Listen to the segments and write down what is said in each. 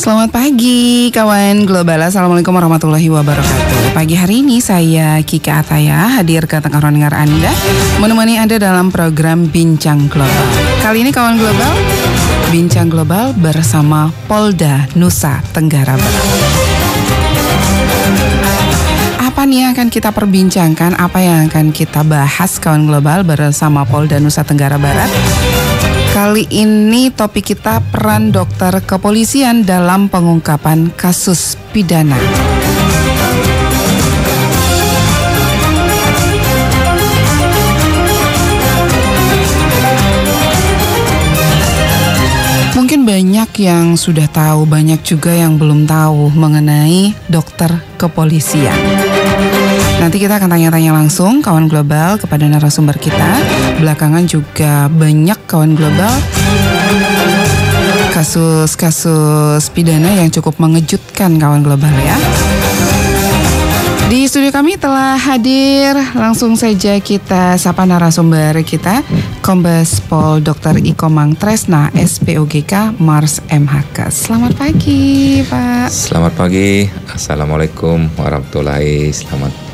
Selamat pagi kawan global. Assalamualaikum warahmatullahi wabarakatuh. Pagi hari ini saya Kika Ataya hadir ke tengah dengar Anda, menemani Anda dalam program Bincang Global. Kali ini kawan global, Bincang Global bersama Polda Nusa Tenggara Barat. Apa nih yang akan kita perbincangkan, apa yang akan kita bahas kawan global bersama Polda Nusa Tenggara Barat? Kali ini topik kita peran dokter kepolisian dalam pengungkapan kasus pidana. Mungkin banyak yang sudah tahu, banyak juga yang belum tahu mengenai dokter kepolisian. Nanti kita akan tanya-tanya langsung kawan global kepada narasumber kita. Belakangan juga banyak kawan global kasus-kasus pidana yang cukup mengejutkan kawan global ya. Di studio kami telah hadir, langsung saja kita sapa narasumber kita, Kombes Pol Dr. Iko Mangtresna, SPOGK Mars MHK. Selamat pagi Pak. Selamat pagi, Assalamualaikum warahmatullahi wabarakatuh.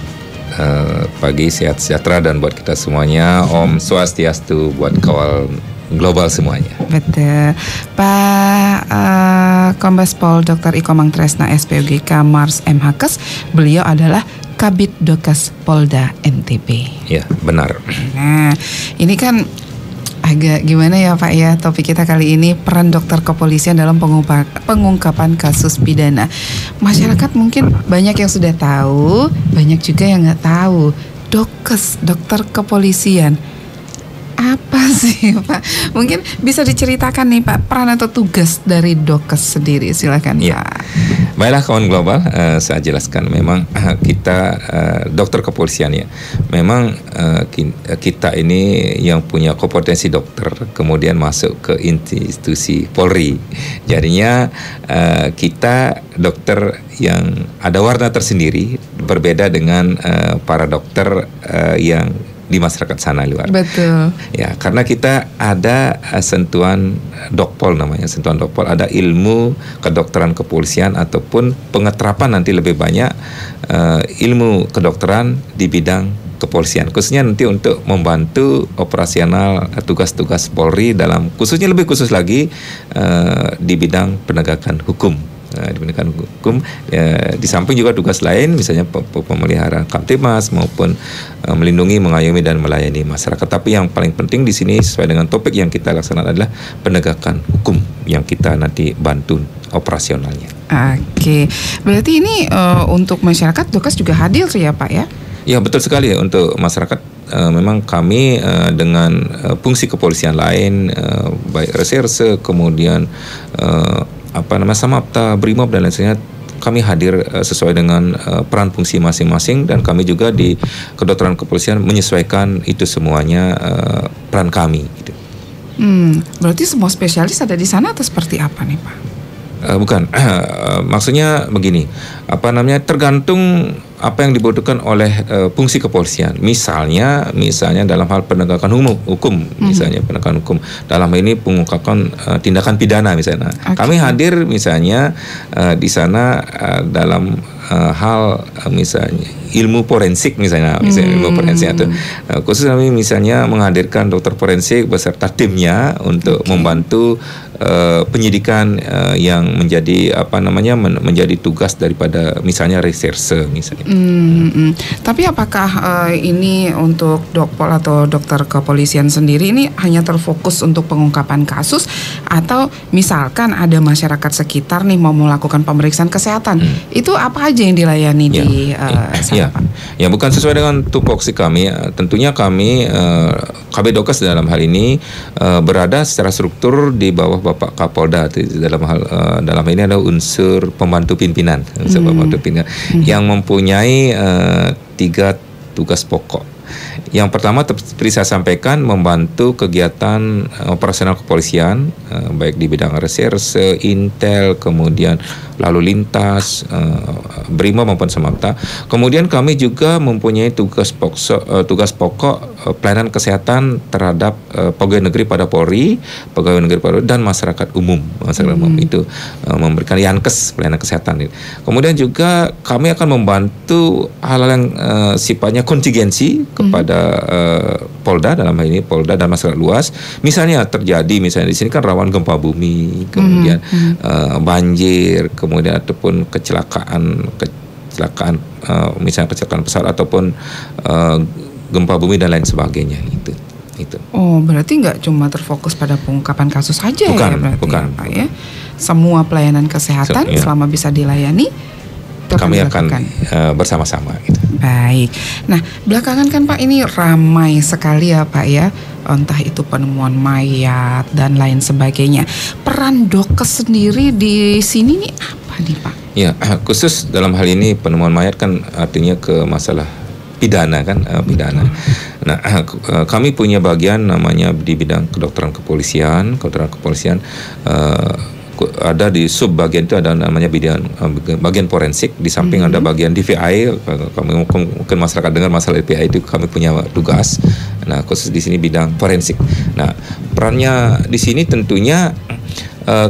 Pagi, sehat sejahtera dan buat kita semuanya. Om Swastiastu buat kawal global semuanya. Betul, Pak Kombes Pol Dr. Iko Mangtresna SPOGK Mars MHK. Beliau adalah Kabid Dokes Polda NTB. Ya, benar. Nah, ini kan agak gimana ya Pak ya, topik kita kali ini peran dokter kepolisian dalam pengungkapan kasus pidana. Masyarakat mungkin banyak yang sudah tahu, banyak juga yang nggak tahu. Dokes, dokter kepolisian, apa sih Pak? Mungkin bisa diceritakan nih Pak, peran atau tugas dari dokes sendiri, silakan ya. Pak. Baiklah kawan global, saya jelaskan memang kita dokter kepolisian ya. Memang kita ini yang punya kompetensi dokter kemudian masuk ke institusi Polri. Jadinya kita dokter yang ada warna tersendiri, berbeda dengan para dokter yang di masyarakat sana luar. Betul. Ya, karena kita ada sentuhan dokpol namanya, sentuhan dokpol, ada ilmu kedokteran kepolisian ataupun pengeterapan nanti lebih banyak ilmu kedokteran di bidang kepolisian, khususnya nanti untuk membantu operasional tugas-tugas Polri dalam khususnya lebih khusus lagi di bidang penegakan hukum. Di penegakan hukum di samping juga tugas lain misalnya pemeliharaan Kamtibmas maupun melindungi, mengayomi dan melayani masyarakat. Tapi yang paling penting di sini sesuai dengan topik yang kita laksanakan adalah penegakan hukum yang kita nanti bantu operasionalnya. Oke, berarti ini untuk masyarakat dokes juga hadir ya Pak ya? Ya betul sekali ya, untuk masyarakat memang kami dengan fungsi kepolisian lain baik reserse kemudian Samapta, Brimob dan lain sebagainya, kami hadir sesuai dengan peran fungsi masing-masing dan kami juga di kedokteran kepolisian menyesuaikan itu semuanya peran kami. Gitu. Berarti semua spesialis ada di sana atau seperti apa nih Pak? Bukan, maksudnya begini, tergantung apa yang dibutuhkan oleh fungsi kepolisian. Misalnya dalam hal penegakan hukum, misalnya penegakan hukum dalam ini pengungkapan tindakan pidana misalnya. Okay. Kami hadir misalnya di sana dalam hal misalnya ilmu forensik misalnya ilmu forensik atau khusus kami misalnya menghadirkan dokter forensik beserta timnya untuk membantu penyidikan yang menjadi menjadi tugas daripada misalnya reserse misalnya. Tapi apakah ini untuk dokpol atau dokter kepolisian sendiri ini hanya terfokus untuk pengungkapan kasus atau misalkan ada masyarakat sekitar nih mau melakukan pemeriksaan kesehatan, itu apa aja yang dilayani di sana Pak? Ya bukan sesuai dengan tupoksi kami. Tentunya kami KB Dokes dalam hal ini berada secara struktur di bawah Bapak Kapolda. Dalam hal ini ada unsur pembantu pimpinan, yang mempunyai 3 tugas pokok. Yang pertama seperti saya sampaikan, membantu kegiatan operasional kepolisian, baik di bidang reserse, intel, kemudian lalu lintas, BRIMOB maupun Samapta. Kemudian kami juga mempunyai tugas pokok pelayanan kesehatan terhadap pegawai negeri pada Polri, pegawai negeri pada dan masyarakat umum. Itu memberikan Yankes, pelayanan kesehatan. Kemudian juga kami akan membantu hal-hal yang sifatnya kontingensi kepada Polda, dalam hal ini Polda dan masyarakat luas. Misalnya terjadi, misalnya di sini kan rawan gempa bumi, kemudian banjir, kemudian ataupun kecelakaan misalnya kecelakaan pesawat ataupun gempa bumi dan lain sebagainya itu. Oh, berarti nggak cuma terfokus pada pengungkapan kasus saja ya berarti bukan. ya, Pak ya. Semua pelayanan kesehatan selama bisa dilayani kami akan bersama-sama gitu. Baik. Nah, belakangan kan Pak ini ramai sekali ya Pak ya, entah itu penemuan mayat dan lain sebagainya. Peran Dokes sendiri di sini nih apa nih Pak? Ya, khusus dalam hal ini penemuan mayat kan artinya ke masalah pidana kan, pidana. Nah, kami punya bagian namanya di bidang kedokteran kepolisian. Ada di sub bagian itu ada namanya bagian forensik. Di samping ada bagian DVI. Kami mungkin masyarakat dengar masalah DVI itu kami punya tugas. Nah, khusus di sini bidang forensik. Nah, perannya di sini tentunya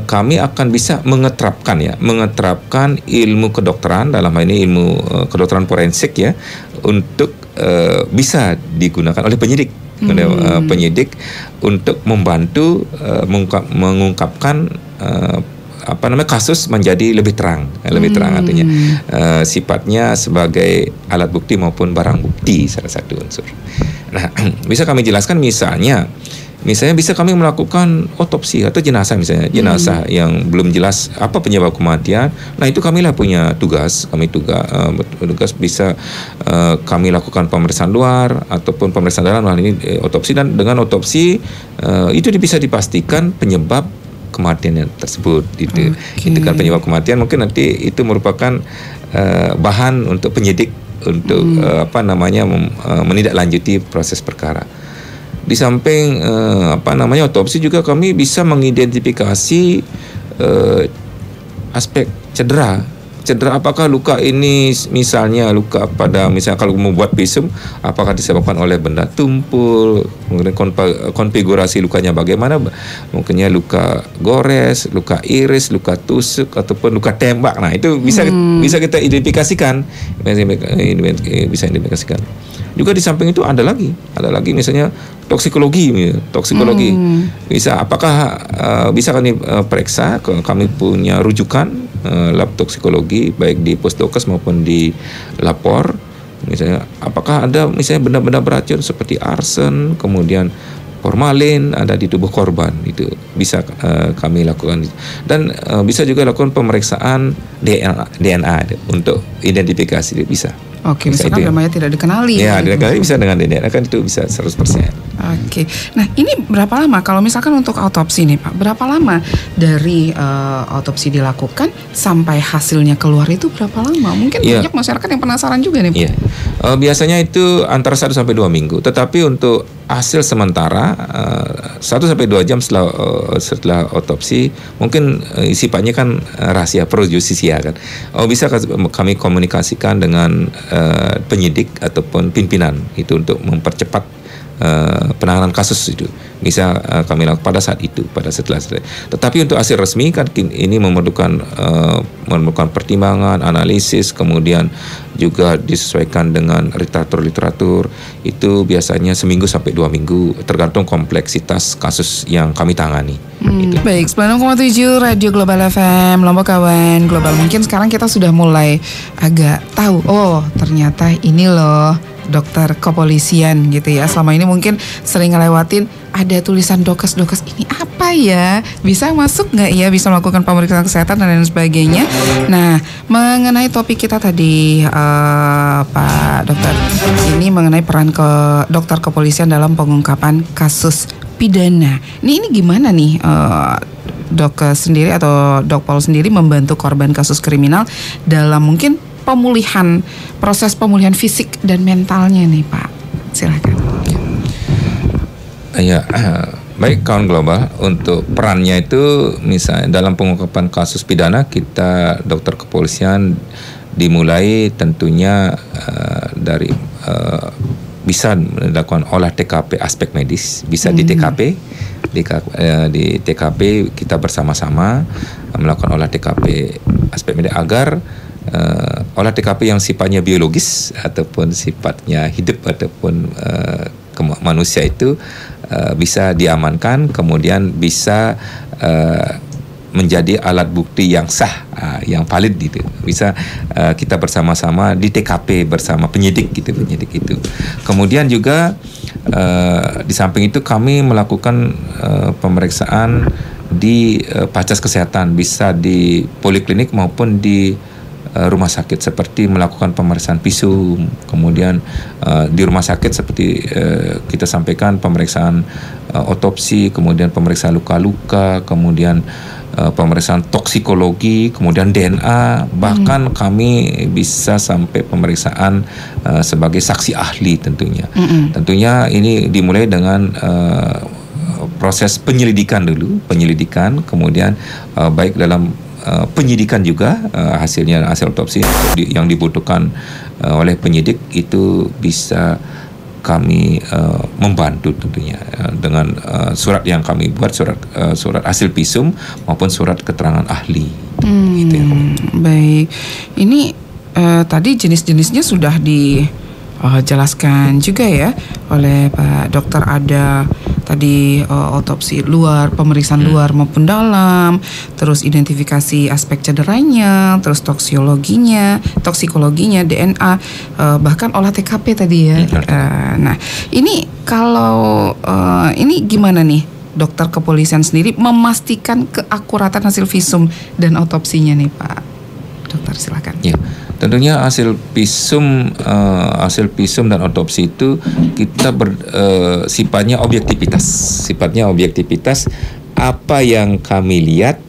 kami akan bisa mengeterapkan ilmu kedokteran, dalam hal ini ilmu kedokteran forensik ya, untuk bisa digunakan oleh penyidik. Penyidik untuk membantu mengungkapkan kasus menjadi lebih terang artinya sifatnya sebagai alat bukti maupun barang bukti salah satu unsur. Nah, bisa kami jelaskan misalnya bisa kami melakukan otopsi atau jenazah yang belum jelas apa penyebab kematian. Nah, itu kamilah punya tugas. Tugas bisa kami lakukan pemeriksaan luar ataupun pemeriksaan dalam, hal ini otopsi, dan dengan otopsi itu bisa dipastikan penyebab kematian tersebut. Itu kan penyebab kematian, mungkin nanti itu merupakan bahan untuk penyidik untuk menindaklanjuti proses perkara. Di samping otopsi juga kami bisa mengidentifikasi aspek cedera. Apakah luka ini misalnya kalau membuat visum, apakah disebabkan oleh benda tumpul, kemudian konfigurasi lukanya bagaimana, mungkinnya luka gores, luka iris, luka tusuk ataupun luka tembak. Nah, itu bisa kita identifikasikan. Juga di samping itu ada lagi misalnya toksikologi. Bisa bisa kami periksa, kami punya rujukan lab toksikologi baik di Pusdokes maupun di lapor. Misalnya apakah ada benda-benda beracun seperti arsen, kemudian formalin ada di tubuh korban, itu bisa kami lakukan. Dan bisa juga lakukan pemeriksaan DNA untuk identifikasi, bisa. Oke, misalkan namanya tidak dikenali. Ya, dikenali bisa dengan DNA, kan itu bisa 100%. Oke. Nah, ini berapa lama kalau misalkan untuk autopsi nih Pak? Berapa lama dari autopsi dilakukan sampai hasilnya keluar itu berapa lama? Mungkin banyak masyarakat yang penasaran juga nih Pak. Iya. Biasanya itu antara 1 sampai 2 minggu. Tetapi untuk hasil sementara 1 sampai 2 jam setelah otopsi, mungkin sifatnya kan rahasia pro justisia kan. Bisa kami komunikasikan dengan penyidik ataupun pimpinan itu untuk mempercepat penanganan kasus itu. Bisa kami lakukan pada saat itu, setelah. Tetapi untuk hasil resmi kan ini memerlukan pertimbangan, analisis, kemudian juga disesuaikan dengan literatur. Itu biasanya 1 minggu sampai 2 minggu, tergantung kompleksitas kasus yang kami tangani. Baik, 96,7 Radio Global FM, Lombok kawan global. Mungkin sekarang kita sudah mulai agak tahu, ternyata ini loh dokter kepolisian gitu ya. Selama ini mungkin sering ngelewatin ada tulisan dokes ini apa ya? Bisa masuk nggak ya? Bisa melakukan pemeriksaan kesehatan dan lain sebagainya. Nah, mengenai topik kita tadi Pak Dokter, ini mengenai peran dokter kepolisian dalam pengungkapan kasus pidana. Ini gimana nih Dokes sendiri atau Dokpol sendiri membantu korban kasus kriminal dalam mungkin proses pemulihan fisik dan mentalnya nih Pak, Silakan. Ya, baik kawan global, untuk perannya itu misalnya dalam pengungkapan kasus pidana kita dokter kepolisian dimulai tentunya dari bisa dilakukan olah TKP aspek medis, bisa di TKP, di TKP kita bersama-sama melakukan olah TKP aspek medis agar olah TKP yang sifatnya biologis ataupun sifatnya hidup ataupun manusia itu bisa diamankan, kemudian bisa menjadi alat bukti yang sah, yang valid gitu. Bisa kita bersama-sama di TKP bersama penyidik gitu, penyidik itu. Kemudian juga di samping itu kami melakukan pemeriksaan di fasilitas kesehatan, bisa di poliklinik maupun di rumah sakit, seperti melakukan pemeriksaan visum, kemudian di rumah sakit seperti kita sampaikan pemeriksaan otopsi, kemudian pemeriksaan luka-luka, kemudian pemeriksaan toksikologi, kemudian DNA, bahkan kami bisa sampai pemeriksaan sebagai saksi ahli tentunya. Tentunya ini dimulai dengan proses penyelidikan dulu, kemudian baik dalam penyidikan juga hasil otopsi yang dibutuhkan oleh penyidik itu bisa kami membantu tentunya dengan surat yang kami buat, surat hasil visum maupun surat keterangan ahli. Gitu ya. Baik, ini tadi jenis-jenisnya sudah dijelaskan juga ya oleh Pak Dokter. Ada tadi otopsi luar, pemeriksaan luar maupun dalam, terus identifikasi aspek cederanya, terus toksikologinya, DNA, bahkan olah TKP tadi ya. Nah, ini kalau ini gimana nih dokter kepolisian sendiri memastikan keakuratan hasil visum dan otopsinya nih Pak Dokter, silakan. Ya. Tentunya hasil visum dan otopsi itu kita sifatnya objektivitas. Apa yang kami lihat,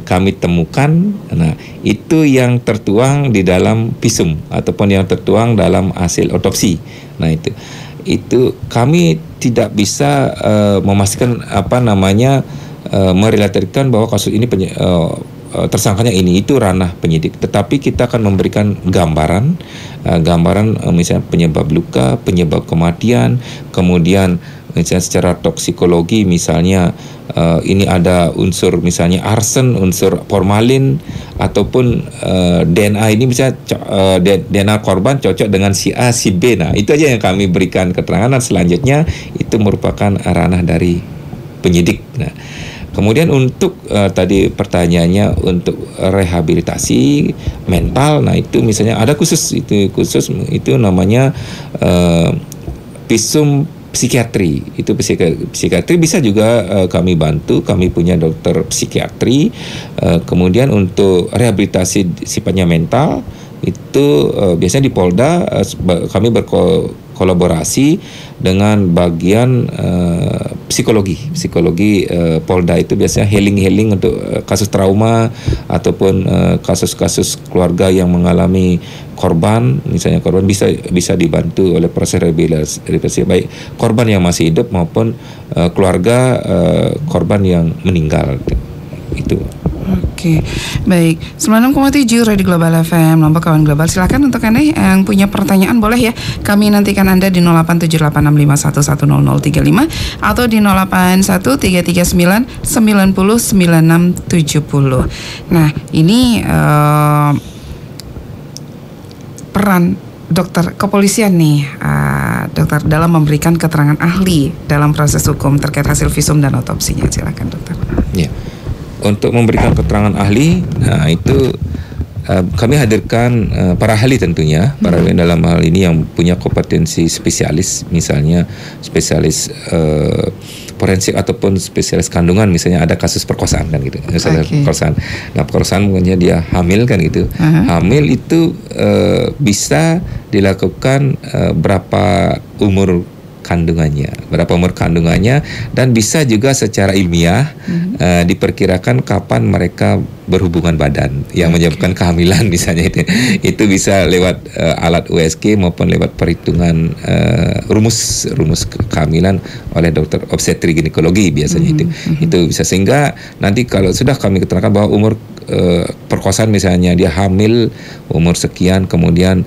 kami temukan, nah itu yang tertuang di dalam visum ataupun yang tertuang dalam hasil otopsi. Nah itu kami tidak bisa memastikan merelatifkan bahwa kasus ini tersangkanya ini, itu ranah penyidik, tetapi kita akan memberikan gambaran misalnya penyebab luka, penyebab kematian, kemudian misalnya secara toksikologi misalnya ini ada unsur misalnya arsen, unsur formalin, ataupun DNA ini bisa DNA korban cocok dengan si A, si B. Nah itu aja yang kami berikan keterangan, dan selanjutnya itu merupakan ranah dari penyidik. Nah kemudian untuk tadi pertanyaannya untuk rehabilitasi mental, nah itu misalnya ada khusus itu namanya visum psikiatri. Itu psikiatri bisa juga kami bantu, kami punya dokter psikiatri. Kemudian untuk rehabilitasi sifatnya mental itu biasanya di Polda kami berkolaborasi dengan bagian psikologi Polda. Itu biasanya healing untuk kasus trauma ataupun kasus-kasus keluarga yang mengalami korban, misalnya korban bisa dibantu oleh proses rehabilitasi, baik korban yang masih hidup maupun keluarga korban yang meninggal. Itu. Oke, baik. 96,7 Radio Global FM, Lombok Kawan Global. Silakan untuk Anda yang punya pertanyaan boleh ya. Kami nantikan Anda di 087865110035 atau di 081339909670. Nah, ini peran dokter kepolisian nih, dokter, dalam memberikan keterangan ahli dalam proses hukum terkait hasil visum dan otopsinya. Silakan dokter. Ya. Untuk memberikan keterangan ahli, nah itu kami hadirkan para ahli tentunya, para ahli dalam hal ini yang punya kompetensi spesialis, misalnya spesialis forensik ataupun spesialis kandungan, misalnya ada kasus perkosaan kan gitu, misalnya perkosaan. Nah perkosaan mungkin dia hamil kan gitu, hamil itu bisa dilakukan berapa umur berapa umur kandungannya, dan bisa juga secara ilmiah diperkirakan kapan mereka berhubungan badan yang menyebabkan kehamilan misalnya itu bisa lewat alat USG maupun lewat perhitungan rumus kehamilan oleh dokter obstetri ginekologi biasanya itu bisa, sehingga nanti kalau sudah kami keterangkan bahwa umur perkosaan misalnya dia hamil umur sekian, kemudian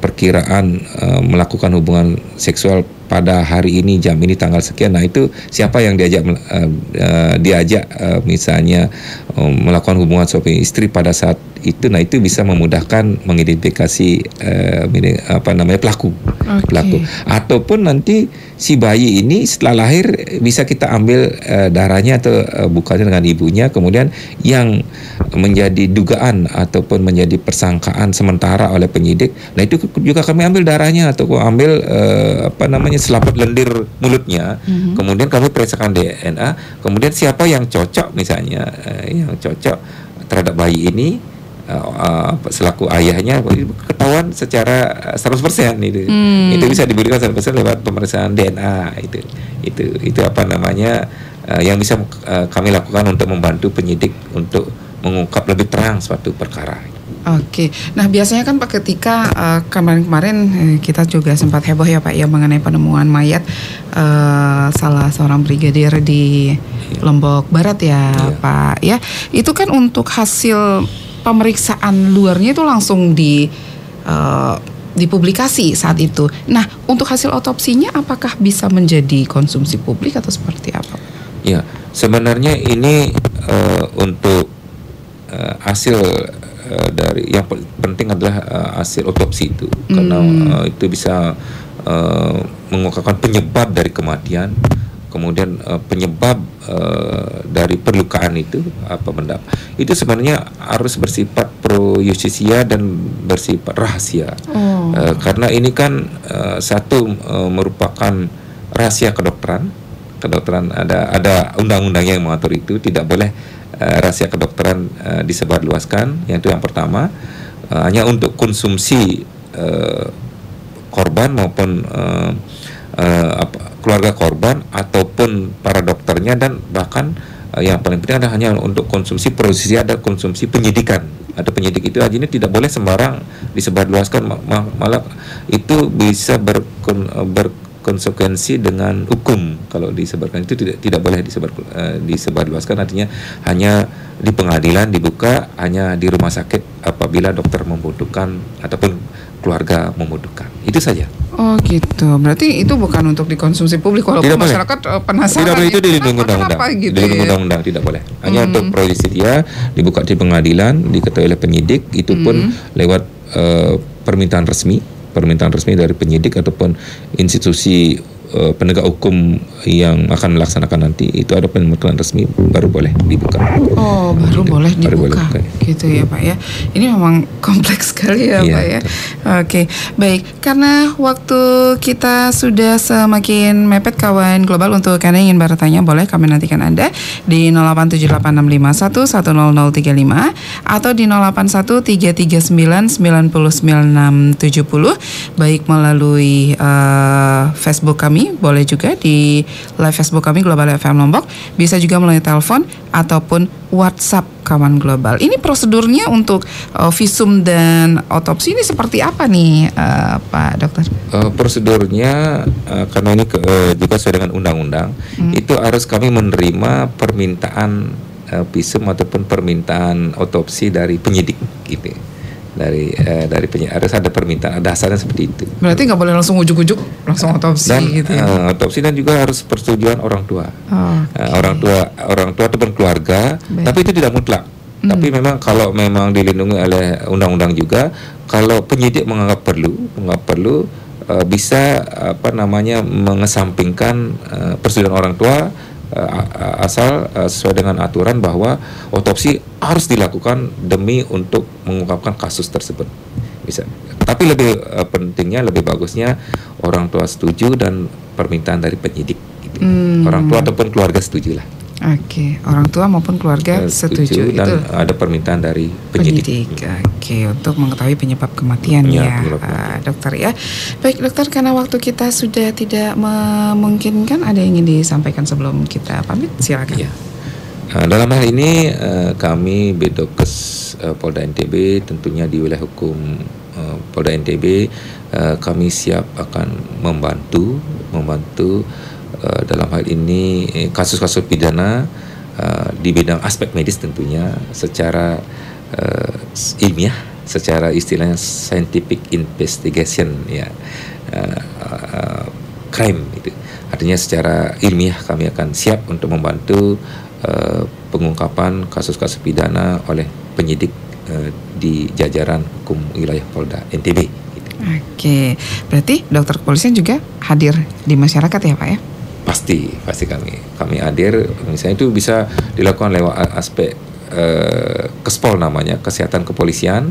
perkiraan melakukan hubungan seksual pada hari ini jam ini tanggal sekian, nah itu siapa yang diajak misalnya melakukan hubungan suami istri pada saat itu, nah itu bisa memudahkan mengidentifikasi pelaku. Ataupun nanti si bayi ini setelah lahir bisa kita ambil darahnya atau bukannya dengan ibunya, kemudian yang menjadi dugaan ataupun menjadi persangkaan sementara oleh penyidik, nah itu juga kami ambil darahnya atau ambil selaput lendir mulutnya, kemudian kami periksakan DNA, kemudian siapa yang cocok misalnya yang cocok terhadap bayi ini selaku ayahnya ketahuan secara 100% itu. Itu bisa diberikan 100% lewat pemeriksaan DNA itu yang bisa kami lakukan untuk membantu penyidik untuk mengungkap lebih terang suatu perkara. Oke, nah biasanya kan Pak ketika kemarin kita juga sempat heboh ya Pak ya mengenai penemuan mayat salah seorang brigadir di Lombok Barat ya Pak ya. Itu kan untuk hasil pemeriksaan luarnya itu langsung dipublikasi saat itu. Nah untuk hasil otopsinya apakah bisa menjadi konsumsi publik atau seperti apa? Ya sebenarnya ini untuk hasil dari yang penting adalah hasil otopsi itu karena itu bisa mengungkapkan penyebab dari kematian, kemudian penyebab dari perlukaan itu apa benda itu sebenarnya harus bersifat pro justisia dan bersifat rahasia karena ini kan merupakan rahasia kedokteran ada undang-undangnya yang mengatur itu, tidak boleh rahasia kedokteran disebarluaskan. Yang itu yang pertama, hanya untuk konsumsi korban maupun keluarga korban ataupun para dokternya, dan bahkan yang paling penting adalah hanya untuk konsumsi prosesi, ada konsumsi penyidikan. Ada penyidik itu aja ini tidak boleh sembarang disebarluaskan, malah itu bisa berkonsekuensi dengan hukum kalau disebarkan itu tidak boleh disebarluaskan, artinya hanya di pengadilan dibuka, hanya di rumah sakit apabila dokter membutuhkan ataupun keluarga membutuhkan, itu saja. Oh gitu, berarti itu bukan untuk dikonsumsi publik walaupun tidak masyarakat penasaran. Tidak boleh, itu dilindungi undang-undang. Gitu dilindungi undang-undang tidak boleh. Hanya untuk pro justisia dibuka di pengadilan, diketahui oleh penyidik, itu pun lewat permintaan resmi dari penyidik ataupun institusi penegak hukum yang akan melaksanakan nanti, itu ada permintaan resmi baru boleh dibuka. Oh, baru boleh dibuka. Gitu ya Pak ya. Ini memang kompleks sekali ya Pak ya. Oke, baik. Karena waktu kita sudah semakin mepet kawan global, untuk Anda yang ingin bertanya boleh kami nantikan Anda di 087865190035 atau di 0813399970 baik melalui Facebook kami, boleh juga di live Facebook kami Global FM Lombok, bisa juga melalui telepon ataupun WhatsApp kawan global. Ini prosedurnya untuk visum dan otopsi ini seperti apa nih Pak Dokter? Prosedurnya karena ini juga sesuai dengan undang-undang, itu harus kami menerima permintaan visum ataupun permintaan otopsi dari penyidik gitu. Dari penyidik harus ada permintaan, dasarnya seperti itu. Berarti nggak boleh langsung ujuk-ujuk langsung otopsi dan, gitu ya? Otopsi dan juga harus persetujuan orang tua. Orang tua ataupun keluarga. Baik. Tapi itu tidak mutlak. Tapi memang kalau memang dilindungi oleh undang-undang juga, kalau penyidik menganggap perlu bisa mengesampingkan persetujuan orang tua, asal sesuai dengan aturan bahwa otopsi harus dilakukan demi untuk mengungkapkan kasus tersebut. Bisa. Tapi lebih pentingnya, lebih bagusnya orang tua setuju dan permintaan dari penyidik gitu. Orang tua ataupun keluarga setuju lah. Oke, orang tua maupun keluarga setuju dan itu ada permintaan dari penyidik. Oke, untuk mengetahui penyebab kematian ya, dokter ya. Baik dokter, karena waktu kita sudah tidak memungkinkan, ada yang ingin disampaikan sebelum kita pamit, silakan. Ya. Dalam hal ini kami Bidokes Polda NTB tentunya di wilayah hukum Polda NTB kami siap akan membantu dalam hal ini kasus-kasus pidana di bidang aspek medis tentunya secara ilmiah, secara istilahnya scientific investigation ya, crime itu. Artinya secara ilmiah kami akan siap untuk membantu pengungkapan kasus-kasus pidana oleh penyidik di jajaran hukum wilayah Polda NTB. Oke, berarti dokter kepolisian juga hadir di masyarakat ya Pak ya? Pasti kami hadir. Misalnya itu bisa dilakukan lewat aspek Kespol namanya, kesehatan kepolisian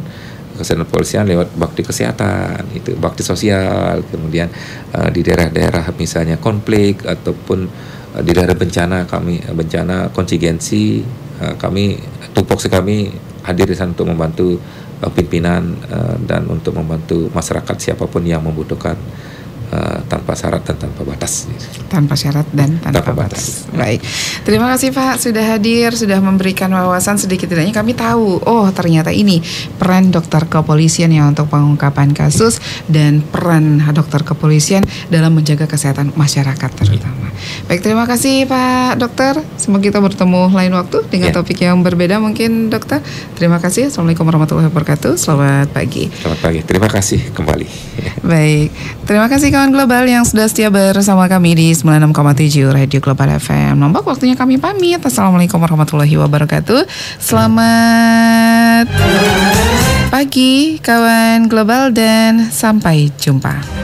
lewat bakti kesehatan, itu bakti sosial, kemudian di daerah-daerah misalnya konflik ataupun di daerah bencana kontingensi, kami tupoksi kami hadir di sana untuk membantu pimpinan dan untuk membantu masyarakat siapapun yang membutuhkan tanpa syarat dan tanpa batas. Tanpa syarat dan tanpa batas. Baik, terima kasih Pak sudah hadir, sudah memberikan wawasan sedikit tidaknya kami tahu. Oh ternyata ini peran dokter kepolisian yang untuk pengungkapan kasus dan peran dokter kepolisian dalam menjaga kesehatan masyarakat terutama. Baik, terima kasih Pak Dokter. Semoga kita bertemu lain waktu dengan topik yang berbeda mungkin dokter. Terima kasih. Assalamualaikum warahmatullahi wabarakatuh. Selamat pagi. Selamat pagi. Terima kasih kembali. Baik, terima kasih kawan global yang sudah setia bersama kami di 96,7 Radio Global FM. Nombok waktunya kami pamit. Assalamualaikum warahmatullahi wabarakatuh. Selamat pagi kawan global dan sampai jumpa.